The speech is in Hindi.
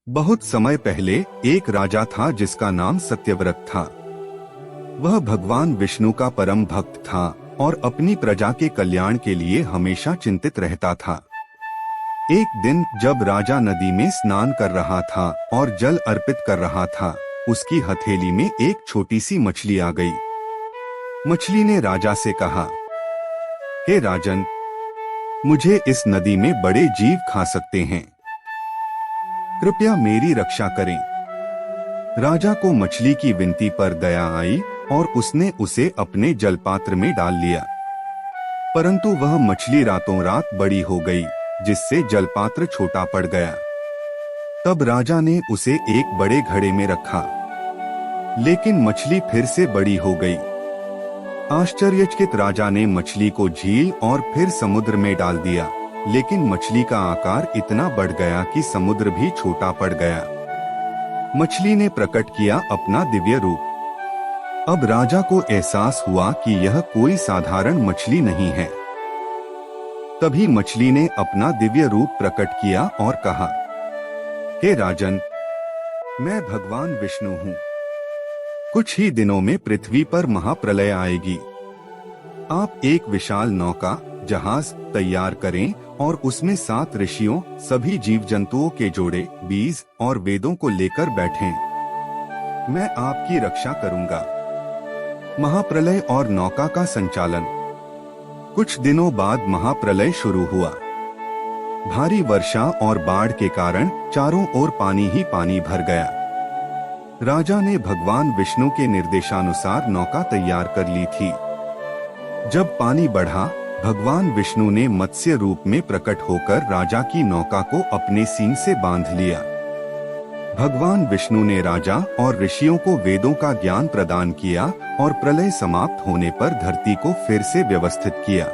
बहुत समय पहले एक राजा था जिसका नाम सत्यव्रत था। वह भगवान विष्णु का परम भक्त था और अपनी प्रजा के कल्याण के लिए हमेशा चिंतित रहता था। एक दिन जब राजा नदी में स्नान कर रहा था और जल अर्पित कर रहा था, उसकी हथेली में एक छोटी सी मछली आ गई। मछली ने राजा से कहा, हे राजन, मुझे इस नदी में बड़े जीव खा सकते हैं, कृपया मेरी रक्षा करें। राजा को मछली की विनती पर दया आई और उसने उसे अपने जलपात्र में डाल लिया। परंतु वह मछली रातों रात बड़ी हो गई, जिससे जलपात्र छोटा पड़ गया। तब राजा ने उसे एक बड़े घड़े में रखा, लेकिन मछली फिर से बड़ी हो गई। आश्चर्यचकित राजा ने मछली को झील और फिर समुद्र में डाल दिया, लेकिन मछली का आकार इतना बढ़ गया कि समुद्र भी छोटा पड़ गया। मछली ने प्रकट किया अपना दिव्य रूप। अब राजा को एहसास हुआ कि यह कोई साधारण मछली नहीं है। तभी मछली ने अपना दिव्य रूप प्रकट किया और कहा, हे राजन, मैं भगवान विष्णु हूँ। कुछ ही दिनों में पृथ्वी पर महाप्रलय आएगी। आप एक विशाल नौका, जहाज तैयार करें और उसमें 7 ऋषियों, सभी जीव जंतुओं के जोड़े, बीज और वेदों को लेकर बैठें। मैं आपकी रक्षा करूंगा। महाप्रलय और नौका का संचालन। कुछ दिनों बाद महाप्रलय शुरू हुआ। भारी वर्षा और बाढ़ के कारण चारों ओर पानी ही पानी भर गया। राजा ने भगवान विष्णु के निर्देशानुसार नौका तैयार कर ली थी। जब पानी बढ़ा, भगवान विष्णु ने मत्स्य रूप में प्रकट होकर राजा की नौका को अपने सींग से बांध लिया। भगवान विष्णु ने राजा और ऋषियों को वेदों का ज्ञान प्रदान किया और प्रलय समाप्त होने पर धरती को फिर से व्यवस्थित किया।